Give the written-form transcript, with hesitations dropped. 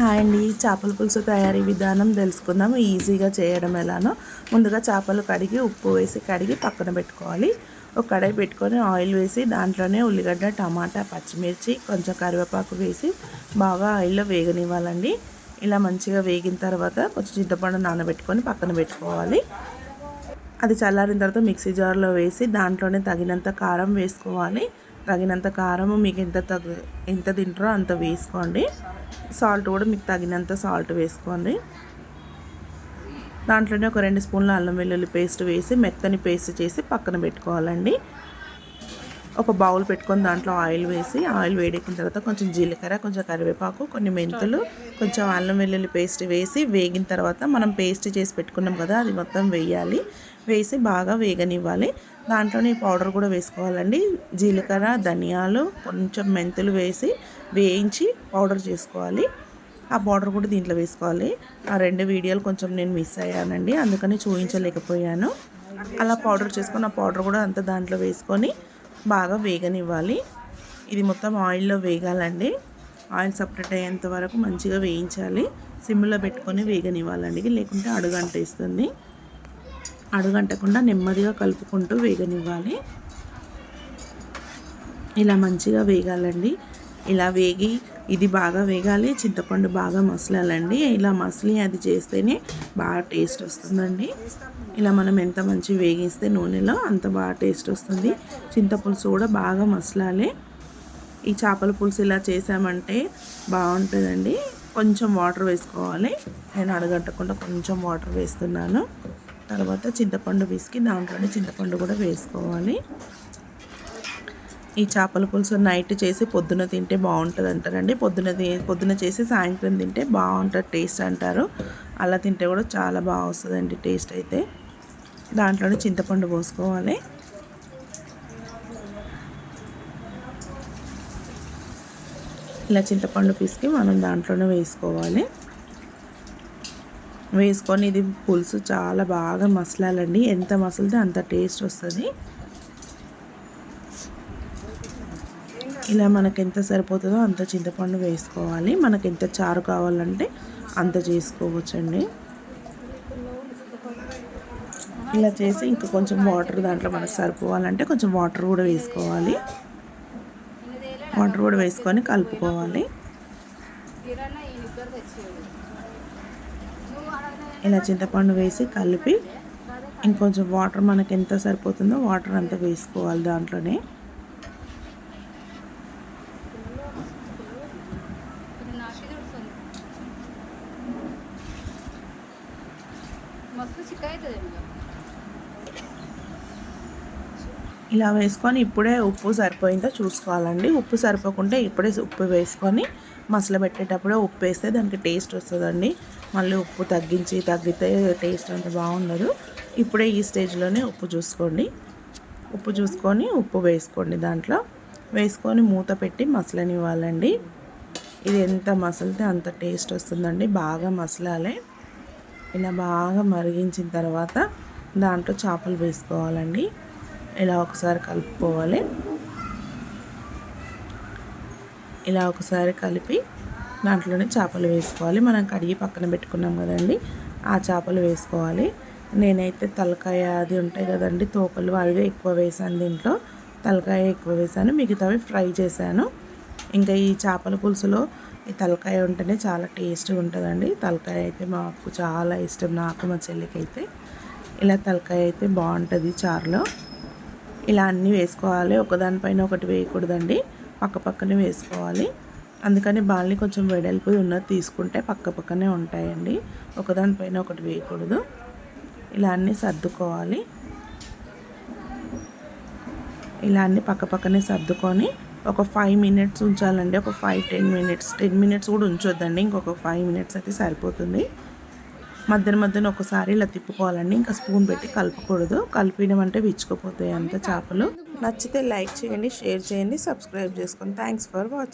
Hi అండి, చేపల పులుసు తయారీ విధానం తెలుసుకుందాం. ఈజీగా చేయడం ఎలానో. ముందుగా చేపలు కడిగి ఉప్పు వేసి కడిగి పక్కన పెట్టుకోవాలి. ఒక కడాయి పెట్టుకొని ఆయిల్ వేసి దాంట్లోనే ఉల్లిగడ్డ, టమాటా, పచ్చిమిర్చి, కొంచెం కరివేపాకు వేసి బాగా ఆయిల్లో వేగనివ్వాలండి. ఇలా మంచిగా వేగిన తర్వాత కొంచెం చింతపండు నానబెట్టుకొని పక్కన పెట్టుకోవాలి. అది చల్లారిన తర్వాత మిక్సీ జార్లో వేసి దాంట్లోనే తగినంత కారం వేసుకోవాలి. తగినంత కారము మీకు ఎంత తింటారో అంత వేసుకోండి. సాల్ట్ కూడా మీకు తగినంత సాల్ట్ వేసుకోండి. దాంట్లోనే ఒక 2 స్పూన్ల అల్లం వెల్లుల్లి పేస్ట్ వేసి మెత్తని పేస్ట్ చేసి పక్కన పెట్టుకోవాలండి. ఒక బౌల్ పెట్టుకొని దాంట్లో ఆయిల్ వేసి ఆయిల్ వేడెక్కిన తర్వాత కొంచెం జీలకర్ర, కొంచెం కరివేపాకు, కొన్ని మెంతులు, కొంచెం అల్లం వెల్లుల్లి పేస్ట్ వేసి వేగిన తర్వాత మనం పేస్ట్ చేసి పెట్టుకున్నాం కదా, అది మొత్తం వేయాలి. వేసి బాగా వేగనివ్వాలి. దాంట్లోనే పౌడర్ కూడా వేసుకోవాలండి. జీలకర్ర, ధనియాలు, కొంచెం మెంతులు వేసి వేయించి పౌడర్ చేసుకోవాలి. ఆ పౌడర్ కూడా దీంట్లో వేసుకోవాలి. ఆ 2 వీడియోలు కొంచెం నేను మిస్ అయ్యానండి, అందుకని చూపించలేకపోయాను. అలా పౌడర్ చేసుకొని ఆ పౌడర్ కూడా అంతా దాంట్లో వేసుకొని బాగా వేగనివ్వాలి. ఇది మొత్తం ఆయిల్లో వేగాలండి. ఆయిల్ సపరేట్ అయ్యేంత వరకు మంచిగా వేయించాలి. సిమ్లో పెట్టుకొని వేగనివ్వాలండి, లేకుంటే అడుగంటేస్తుంది. అడుగంటకుండా నెమ్మదిగా కలుపుకుంటూ వేగనివ్వాలి. ఇలా మంచిగా వేగాలండి. ఇలా వేగి ఇది బాగా వేగాలి. చింతపండు బాగా మసలాలండి. ఇలా మసలి అది చేస్తేనే బాగా టేస్ట్ వస్తుందండి. ఇలా మనం ఎంత మంచి వేగిస్తే నూనెలో అంత బాగా టేస్ట్ వస్తుంది. చింతపులుసు కూడా బాగా మసలాలి. ఈ చేపల పులుసు ఇలా చేసామంటే బాగుంటుందండి. కొంచెం వాటర్ వేసుకోవాలి. నేను అడగట్టకుండా కొంచెం వాటర్ వేస్తున్నాను. తర్వాత చింతపండు పిసికి దాంట్లోనే చింతపండు కూడా వేసుకోవాలి. ఈ చేపల పులుసు నైట్ చేసి పొద్దున తింటే బాగుంటుంది అంటారండి. పొద్దున చేసి సాయంత్రం తింటే బాగుంటుంది టేస్ట్ అంటారు. అలా తింటే కూడా చాలా బాగా వస్తుందండి టేస్ట్ అయితే. దాంట్లోనే చింతపండు పోసుకోవాలి. ఇలా చింతపండు పిసికి మనం దాంట్లోనే వేసుకోవాలి. వేసుకొని ఇది పులుసు చాలా బాగా మసలాలండి. ఎంత మసలితే అంత టేస్ట్ వస్తుంది. ఇలా మనకు ఎంత సరిపోతుందో అంత చింతపండు వేసుకోవాలి. మనకు ఎంత చారు కావాలంటే అంత చేసుకోవచ్చండి. ఇలా చేసి ఇంకా కొంచెం వాటర్ దాంట్లో మనకు సరిపోవాలంటే కొంచెం వాటర్ కూడా వేసుకోవాలి. వాటర్ కూడా వేసుకొని కలుపుకోవాలి. ఇలా చింతపండు వేసి కలిపి ఇంకొంచెం వాటర్ మనకు ఎంత సరిపోతుందో వాటర్ అంతా వేసుకోవాలి దాంట్లోనే. ఇలా వేసుకొని ఇప్పుడే ఉప్పు సరిపోయిందో చూసుకోవాలండి. ఉప్పు సరిపోకుంటే ఇప్పుడే ఉప్పు వేసుకొని మసలు పెట్టేటప్పుడే ఉప్పు వేస్తే దానికి టేస్ట్ వస్తుందండి. మళ్ళీ ఉప్పు తగ్గితే టేస్ట్ అంత బాగుండదు. ఇప్పుడే ఈ స్టేజ్లోనే ఉప్పు చూసుకోండి. ఉప్పు చూసుకొని ఉప్పు వేసుకోండి. దాంట్లో వేసుకొని మూత పెట్టి మసలనివ్వాలండి. ఇది ఎంత మసలితే అంత టేస్ట్ వస్తుందండి. బాగా మసలాలి. ఇలా బాగా మరిగించిన తర్వాత దాంట్లో చేపలు వేసుకోవాలండి. ఇలా ఒకసారి కలుపుకోవాలి. ఇలా ఒకసారి కలిపి దాంట్లోనే చేపలు వేసుకోవాలి. మనం కడిగి పక్కన పెట్టుకున్నాం కదండి, ఆ చేపలు వేసుకోవాలి. నేనైతే తలకాయ అది ఉంటాయి కదండి, తోకలు, అవి ఎక్కువ వేసాను. దీంట్లో తలకాయ ఎక్కువ వేసాను, మిగతావి ఫ్రై చేశాను. ఇంకా ఈ చేపల పులుసులో ఈ తలకాయ ఉంటేనే చాలా టేస్ట్గా ఉంటుందండి. తలకాయ అయితే మాకు చాలా ఇష్టం, నాకు మా చెల్లికి అయితే. ఇలా తలకాయ అయితే బాగుంటుంది చారులో. ఇలా అన్నీ వేసుకోవాలి. ఒకదానిపైన ఒకటి వేయకూడదండి, పక్కనే వేసుకోవాలి. అందుకని బాల్ని కొంచెం వెడల్పు ఉన్నది తీసుకుంటే పక్కనే ఉంటాయండి. ఒకదానిపైన ఒకటి వేయకూడదు. ఇలా అన్నీ సర్దుకోవాలి. ఇలా అన్నీ పక్కనే సర్దుకొని ఒక 5 మినిట్స్ ఉంచాలండి. ఒక 5-10 మినిట్స్, 10 మినిట్స్ కూడా ఉంచొద్దండి. ఇంకొక 5 మినిట్స్ అయితే సరిపోతుంది. మధ్యన ఒకసారి ఇలా తిప్పుకోవాలండి. ఇంకా స్పూన్ పెట్టి కలుపుకూడదు. కలిపినామంటే విచ్చుకుపోతాయి అంత చేపలు. నచ్చితే లైక్ చేయండి, షేర్ చేయండి, సబ్స్క్రైబ్ చేసుకోండి. Thanks for watching.